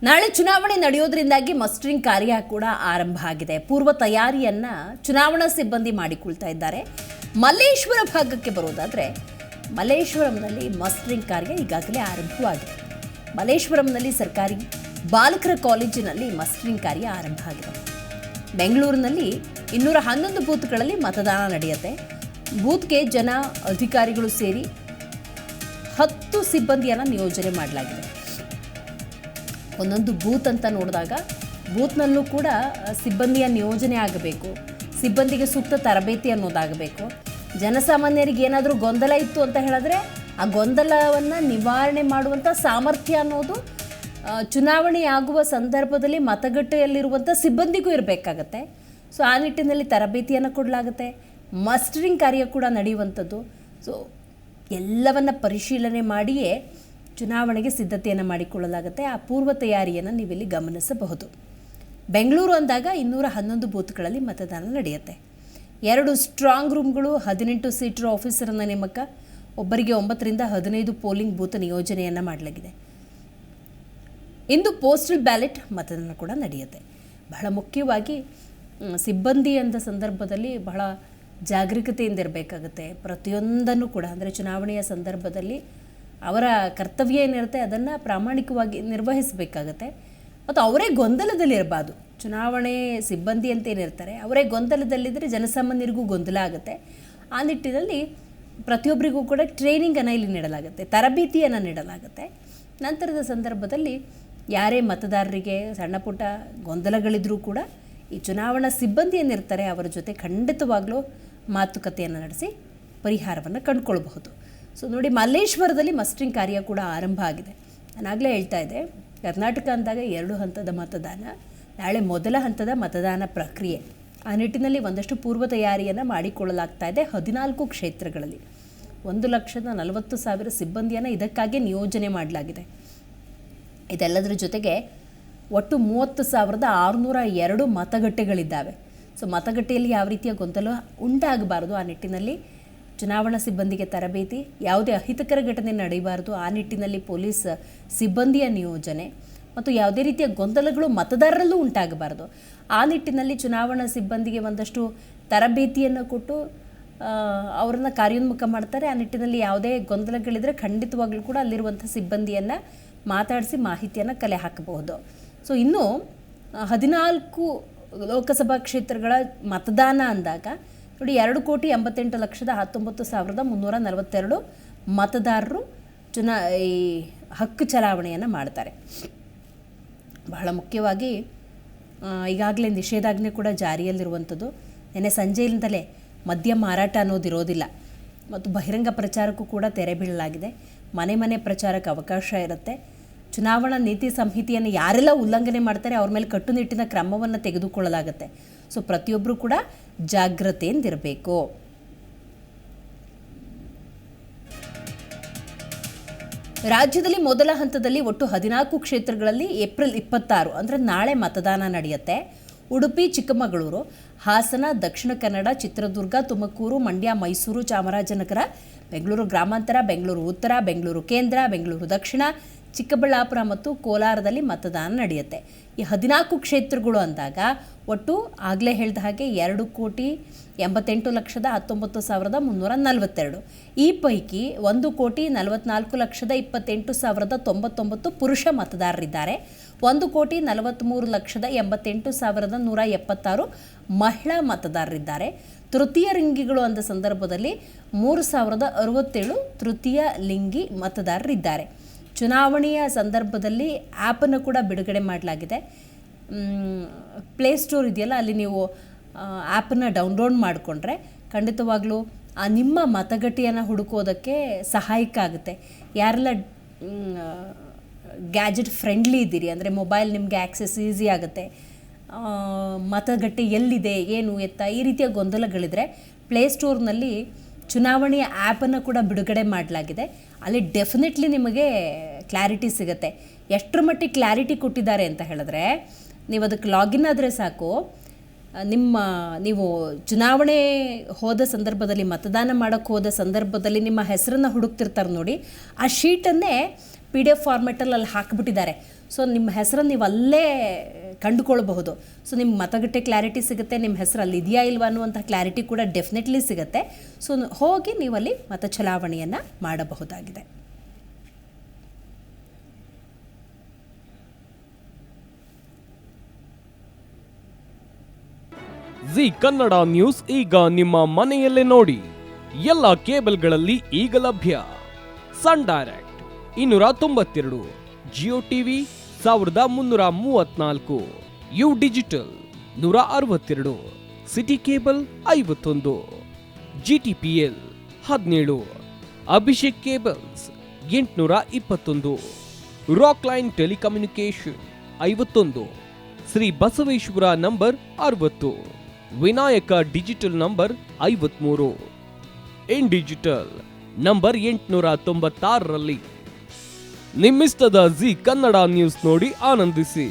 ನಾಳೆ ಚುನಾವಣೆ ನಡೆಯೋದ್ರಿಂದಾಗಿ ಮಸ್ಟರಿಂಗ್ ಕಾರ್ಯ ಕೂಡ ಆರಂಭ ಆಗಿದೆ. ಪೂರ್ವ ತಯಾರಿಯನ್ನ ಚುನಾವಣಾ ಸಿಬ್ಬಂದಿ ಮಾಡಿಕೊಳ್ತಾ ಇದ್ದಾರೆ. ಮಲ್ಲೇಶ್ವರ ಭಾಗಕ್ಕೆ ಬರೋದಾದ್ರೆ ಮಲ್ಲೇಶ್ವರಂನಲ್ಲಿ ಮಸ್ಟರಿಂಗ್ ಕಾರ್ಯ ಈಗಾಗಲೇ ಆರಂಭವಾಗಿದೆ. ಮಲ್ಲೇಶ್ವರಂನಲ್ಲಿ ಸರ್ಕಾರಿ ಬಾಲಕರ ಕಾಲೇಜಿನಲ್ಲಿ ಮಸ್ಟರಿಂಗ್ ಕಾರ್ಯ ಆರಂಭ ಆಗಿದೆ. ಬೆಂಗಳೂರಿನಲ್ಲಿ 211 ಬೂತ್ಗಳಲ್ಲಿ ಮತದಾನ ನಡೆಯುತ್ತೆ. ಬೂತ್ಗೆ ಜನ ಅಧಿಕಾರಿಗಳು ಸೇರಿ 10 ಸಿಬ್ಬಂದಿಯನ್ನು ನಿಯೋಜನೆ ಮಾಡಲಾಗಿದೆ. ಒಂದೊಂದು ಬೂತ್ ಅಂತ ನೋಡಿದಾಗ ಬೂತ್ನಲ್ಲೂ ಕೂಡ ಸಿಬ್ಬಂದಿಯ ನಿಯೋಜನೆ ಆಗಬೇಕು. ಸಿಬ್ಬಂದಿಗೆ ಸೂಕ್ತ ತರಬೇತಿ ಅನ್ನೋದಾಗಬೇಕು. ಜನಸಾಮಾನ್ಯರಿಗೆ ಏನಾದರೂ ಗೊಂದಲ ಇತ್ತು ಅಂತ ಹೇಳಿದ್ರೆ ಆ ಗೊಂದಲವನ್ನು ನಿವಾರಣೆ ಮಾಡುವಂಥ ಸಾಮರ್ಥ್ಯ ಅನ್ನೋದು ಚುನಾವಣೆ ಆಗುವ ಸಂದರ್ಭದಲ್ಲಿ ಮತಗಟ್ಟೆಯಲ್ಲಿರುವಂಥ ಸಿಬ್ಬಂದಿಗೂ ಇರಬೇಕಾಗತ್ತೆ. ಸೊ ಆ ನಿಟ್ಟಿನಲ್ಲಿ ತರಬೇತಿಯನ್ನು ಕೊಡಲಾಗುತ್ತೆ. ಮಸ್ಟರಿಂಗ್ ಕಾರ್ಯ ಕೂಡ ನಡೆಯುವಂಥದ್ದು. ಸೊ ಎಲ್ಲವನ್ನು ಪರಿಶೀಲನೆ ಮಾಡಿಯೇ ಚುನಾವಣೆಗೆ ಸಿದ್ಧತೆಯನ್ನು ಮಾಡಿಕೊಳ್ಳಲಾಗುತ್ತೆ. ಆ ಪೂರ್ವ ತಯಾರಿಯನ್ನು ನೀವಿಲ್ಲಿ ಗಮನಿಸಬಹುದು. ಬೆಂಗಳೂರು ಅಂದಾಗ 211 ಬೂತ್ಗಳಲ್ಲಿ ಮತದಾನ ನಡೆಯುತ್ತೆ. 2 ಸ್ಟ್ರಾಂಗ್ ರೂಮ್ಗಳು, 18 ಸೀಟರ್ ಆಫೀಸರನ್ನ ನೇಮಕ, ಒಬ್ಬರಿಗೆ 9 ರಿಂದ 15 ಪೋಲಿಂಗ್ ಬೂತ್ ನಿಯೋಜನೆಯನ್ನು ಮಾಡಲಾಗಿದೆ. ಇಂದು ಪೋಸ್ಟಲ್ ಬ್ಯಾಲೆಟ್ ಮತದಾನ ಕೂಡ ನಡೆಯುತ್ತೆ. ಬಹಳ ಮುಖ್ಯವಾಗಿ ಸಿಬ್ಬಂದಿ ಅಂದ ಸಂದರ್ಭದಲ್ಲಿ ಬಹಳ ಜಾಗರೂಕತೆಯಿಂದ ಇರಬೇಕಾಗುತ್ತೆ. ಪ್ರತಿಯೊಂದನ್ನು ಕೂಡ ಅಂದರೆ ಚುನಾವಣೆಯ ಸಂದರ್ಭದಲ್ಲಿ ಅವರ ಕರ್ತವ್ಯ ಏನಿರುತ್ತೆ ಅದನ್ನು ಪ್ರಾಮಾಣಿಕವಾಗಿ ನಿರ್ವಹಿಸಬೇಕಾಗತ್ತೆ. ಮತ್ತು ಅವರೇ ಗೊಂದಲದಲ್ಲಿರಬಾರ್ದು. ಚುನಾವಣೆ ಸಿಬ್ಬಂದಿ ಅಂತ ಏನಿರ್ತಾರೆ ಅವರೇ ಗೊಂದಲದಲ್ಲಿದ್ದರೆ ಜನಸಾಮಾನ್ಯರಿಗೂ ಗೊಂದಲ ಆಗುತ್ತೆ. ಆ ನಿಟ್ಟಿನಲ್ಲಿ ಪ್ರತಿಯೊಬ್ಬರಿಗೂ ಕೂಡ ಟ್ರೈನಿಂಗನ್ನು ಇಲ್ಲಿ ನೀಡಲಾಗುತ್ತೆ, ತರಬೇತಿಯನ್ನು ನೀಡಲಾಗುತ್ತೆ. ನಂತರದ ಸಂದರ್ಭದಲ್ಲಿ ಯಾರೇ ಮತದಾರರಿಗೆ ಸಣ್ಣ ಪುಟ್ಟ ಗೊಂದಲಗಳಿದ್ರೂ ಕೂಡ ಈ ಚುನಾವಣಾ ಸಿಬ್ಬಂದಿ ಏನಿರ್ತಾರೆ ಅವರ ಜೊತೆ ಖಂಡಿತವಾಗ್ಲೂ ಮಾತುಕತೆಯನ್ನು ನಡೆಸಿ ಪರಿಹಾರವನ್ನು ಕಂಡುಕೊಳ್ಬಹುದು. ಸೊ ನೋಡಿ, ಮಲ್ಲೇಶ್ವರದಲ್ಲಿ ಮಸ್ಟರಿಂಗ್ ಕಾರ್ಯ ಕೂಡ ಆರಂಭ ಆಗಿದೆ. ನಾನಾಗಲೇ ಹೇಳ್ತಾ ಇದ್ದೆ, ಕರ್ನಾಟಕ ಅಂದಾಗ 2 ಹಂತದ ಮತದಾನ, ನಾಳೆ ಮೊದಲ ಹಂತದ ಮತದಾನ ಪ್ರಕ್ರಿಯೆ. ಆ ನಿಟ್ಟಿನಲ್ಲಿ ಒಂದಷ್ಟು ಪೂರ್ವ ತಯಾರಿಯನ್ನು ಮಾಡಿಕೊಳ್ಳಲಾಗ್ತಾ ಇದೆ. 14 ಕ್ಷೇತ್ರಗಳಲ್ಲಿ 1,40,000 ಸಿಬ್ಬಂದಿಯನ್ನು ಇದಕ್ಕಾಗಿ ನಿಯೋಜನೆ ಮಾಡಲಾಗಿದೆ. ಇದೆಲ್ಲದರ ಜೊತೆಗೆ ಒಟ್ಟು 30,602 ಮತಗಟ್ಟೆಗಳಿದ್ದಾವೆ. ಸೊ ಮತಗಟ್ಟೆಯಲ್ಲಿ ಯಾವ ರೀತಿಯ ಗೊಂದಲ ಉಂಟಾಗಬಾರದು, ಆ ನಿಟ್ಟಿನಲ್ಲಿ ಚುನಾವಣಾ ಸಿಬ್ಬಂದಿಗೆ ತರಬೇತಿ, ಯಾವುದೇ ಅಹಿತಕರ ಘಟನೆ ನಡೆಯಬಾರದು, ಆ ನಿಟ್ಟಿನಲ್ಲಿ ಪೊಲೀಸ್ ಸಿಬ್ಬಂದಿಯ ನಿಯೋಜನೆ ಮತ್ತು ಯಾವುದೇ ರೀತಿಯ ಗೊಂದಲಗಳು ಮತದಾರರಲ್ಲೂ ಉಂಟಾಗಬಾರದು. ಆ ನಿಟ್ಟಿನಲ್ಲಿ ಚುನಾವಣಾ ಸಿಬ್ಬಂದಿಗೆ ಒಂದಷ್ಟು ತರಬೇತಿಯನ್ನು ಕೊಟ್ಟು ಅವರನ್ನು ಕಾರ್ಯೋನ್ಮುಖ ಮಾಡ್ತಾರೆ. ಆ ನಿಟ್ಟಿನಲ್ಲಿ ಯಾವುದೇ ಗೊಂದಲಗಳಿದ್ದರೆ ಖಂಡಿತವಾಗ್ಲೂ ಕೂಡ ಅಲ್ಲಿರುವಂಥ ಸಿಬ್ಬಂದಿಯನ್ನು ಮಾತಾಡಿಸಿ ಮಾಹಿತಿಯನ್ನು ಕಲೆ ಹಾಕಬಹುದು. ಸೊ ಇನ್ನು 14 ಲೋಕಸಭಾ ಕ್ಷೇತ್ರಗಳ ಮತದಾನ ಅಂದಾಗ ನೋಡಿ, 2,88,19,342 ಮತದಾರರು ಈ ಹಕ್ಕು ಚಲಾವಣೆಯನ್ನು ಮಾಡ್ತಾರೆ. ಬಹಳ ಮುಖ್ಯವಾಗಿ ಈಗಾಗಲೇ ನಿಷೇಧಾಜ್ಞೆ ಕೂಡ ಜಾರಿಯಲ್ಲಿರುವಂಥದ್ದು. ನೆನ್ನೆ ಸಂಜೆಯಿಂದಲೇ ಮದ್ಯ ಮಾರಾಟ ಅನ್ನೋದಿರೋದಿಲ್ಲ ಮತ್ತು ಬಹಿರಂಗ ಪ್ರಚಾರಕ್ಕೂ ಕೂಡ ತೆರೆ ಬೀಳಲಾಗಿದೆ. ಮನೆ ಮನೆ ಪ್ರಚಾರಕ್ಕೆ ಅವಕಾಶ ಇರುತ್ತೆ. ಚುನಾವಣಾ ನೀತಿ ಸಂಹಿತೆಯನ್ನು ಯಾರೆಲ್ಲ ಉಲ್ಲಂಘನೆ ಮಾಡ್ತಾರೆ ಅವ್ರ ಮೇಲೆ ಕಟ್ಟುನಿಟ್ಟಿನ ಕ್ರಮವನ್ನು ತೆಗೆದುಕೊಳ್ಳಲಾಗುತ್ತೆ. ಸೊ ಪ್ರತಿಯೊಬ್ಬರು ಕೂಡ ಜಾಗ್ರತೆಯಿಂದಿರಬೇಕು. ರಾಜ್ಯದಲ್ಲಿ ಮೊದಲ ಹಂತದಲ್ಲಿ ಒಟ್ಟು 14 ಕ್ಷೇತ್ರಗಳಲ್ಲಿ ಏಪ್ರಿಲ್ 26 ಅಂದರೆ ನಾಳೆ ಮತದಾನ ನಡೆಯುತ್ತೆ. ಉಡುಪಿ, ಚಿಕ್ಕಮಗಳೂರು, ಹಾಸನ, ದಕ್ಷಿಣ ಕನ್ನಡ, ಚಿತ್ರದುರ್ಗ, ತುಮಕೂರು, ಮಂಡ್ಯ, ಮೈಸೂರು, ಚಾಮರಾಜನಗರ, ಬೆಂಗಳೂರು ಗ್ರಾಮಾಂತರ, ಬೆಂಗಳೂರು ಉತ್ತರ, ಬೆಂಗಳೂರು ಕೇಂದ್ರ, ಬೆಂಗಳೂರು ದಕ್ಷಿಣ, ಚಿಕ್ಕಬಳ್ಳಾಪುರ ಮತ್ತು ಕೋಲಾರದಲ್ಲಿ ಮತದಾನ ನಡೆಯುತ್ತೆ. ಈ 14 ಕ್ಷೇತ್ರಗಳು ಅಂದಾಗ ಒಟ್ಟು ಆಗಲೇ ಹೇಳಿದ ಹಾಗೆ 2,88,19,342. ಈ ಪೈಕಿ 1,44,28,099 ಪುರುಷ ಮತದಾರರಿದ್ದಾರೆ. 1,43,88,176 ಮಹಿಳಾ ಮತದಾರರಿದ್ದಾರೆ. ತೃತೀಯ ಲಿಂಗಿಗಳು ಅಂದ ಸಂದರ್ಭದಲ್ಲಿ 3,067 ತೃತೀಯ ಲಿಂಗಿ ಮತದಾರರಿದ್ದಾರೆ. ಚುನಾವಣೆಯ ಸಂದರ್ಭದಲ್ಲಿ ಆ್ಯಪನ್ನು ಕೂಡ ಬಿಡುಗಡೆ ಮಾಡಲಾಗಿದೆ. ಪ್ಲೇಸ್ಟೋರ್ ಇದೆಯಲ್ಲ, ಅಲ್ಲಿ ನೀವು ಆ್ಯಪನ್ನು ಡೌನ್ಲೋಡ್ ಮಾಡಿಕೊಂಡ್ರೆ ಖಂಡಿತವಾಗ್ಲೂ ನಿಮ್ಮ ಮತಗಟ್ಟೆಯನ್ನು ಹುಡುಕೋದಕ್ಕೆ ಸಹಾಯಕ ಆಗುತ್ತೆ. ಯಾರೆಲ್ಲ ಗ್ಯಾಜೆಟ್ ಫ್ರೆಂಡ್ಲಿ ಇದ್ದೀರಿ ಅಂದರೆ ಮೊಬೈಲ್ ನಿಮಗೆ ಆ್ಯಕ್ಸೆಸ್ ಈಸಿ ಆಗುತ್ತೆ, ಮತಗಟ್ಟೆ ಎಲ್ಲಿದೆ ಏನು ಎತ್ತ ಈ ರೀತಿಯ ಗೊಂದಲಗಳಿದ್ರೆ ಪ್ಲೇಸ್ಟೋರ್ನಲ್ಲಿ ಚುನಾವಣೆಯ ಆ್ಯಪನ್ನು ಕೂಡ ಬಿಡುಗಡೆ ಮಾಡಲಾಗಿದೆ. ಅಲ್ಲಿ ಡೆಫಿನೆಟ್ಲಿ ನಿಮಗೆ ಕ್ಲಾರಿಟಿ ಸಿಗುತ್ತೆ. ಎಷ್ಟರ ಮಟ್ಟಿಗೆ ಕ್ಲಾರಿಟಿ ಕೊಟ್ಟಿದ್ದಾರೆ ಅಂತ ಹೇಳಿದ್ರೆ, ನೀವು ಅದಕ್ಕೆ ಲಾಗಿನ್ ಆದರೆ ಸಾಕು, ನೀವು ಚುನಾವಣೆ ಹೋದ ಸಂದರ್ಭದಲ್ಲಿ, ಮತದಾನ ಮಾಡೋಕ್ಕೆ ಹೋದ ಸಂದರ್ಭದಲ್ಲಿ ನಿಮ್ಮ ಹೆಸರನ್ನು ಹುಡುಕ್ತಿರ್ತಾರೆ ನೋಡಿ, ಆ ಶೀಟನ್ನೇ PDF ಫಾರ್ಮೆಟಲ್ಲಿ ಅಲ್ಲಿ ಹಾಕಿಬಿಟ್ಟಿದ್ದಾರೆ. ಸೊ ನಿಮ್ಮ ಹೆಸರನ್ನು ನೀವು ಅಲ್ಲೇ ಕಂಡುಕೊಳ್ಬಹುದು. ಸೊ ನಿಮ್ಮ ಮತಗಟ್ಟೆ ಕ್ಲಾರಿಟಿ ಸಿಗುತ್ತೆ, ನಿಮ್ಮ ಹೆಸರು ಅಲ್ಲಿ ಇದೆಯಾ ಇಲ್ವಾ ಅನ್ನುವಂಥ ಕ್ಲಾರಿಟಿ ಕೂಡ ಡೆಫಿನೆಟ್ಲಿ ಸಿಗುತ್ತೆ. ಸೊ ಹೋಗಿ ನೀವು ಅಲ್ಲಿ ಮತ ಚಲಾವಣೆಯನ್ನು ಮಾಡಬಹುದಾಗಿದೆ. ಜಿ ಕನ್ನಡ ನ್ಯೂಸ್ ಈಗ ನಿಮ್ಮ ಮನೆಯಲ್ಲೇ ನೋಡಿ. ಎಲ್ಲ ಕೇಬಲ್ಗಳಲ್ಲಿ ಈಗ ಲಭ್ಯ. Sun Direct 292, Jio TV 1334, U digital 162, city cable 51, GTPL 17, Abhishek cables 821, rock line telecommunication 51, Shri Basaveshwara number 60, Vinayaka digital number 53, in digital number 896ರಲ್ಲಿ. ನಿಮ್ಮಿಷ್ಟದ ಜಿ ಕನ್ನಡ ನ್ಯೂಸ್ ನೋಡಿ ಆನಂದಿಸಿ.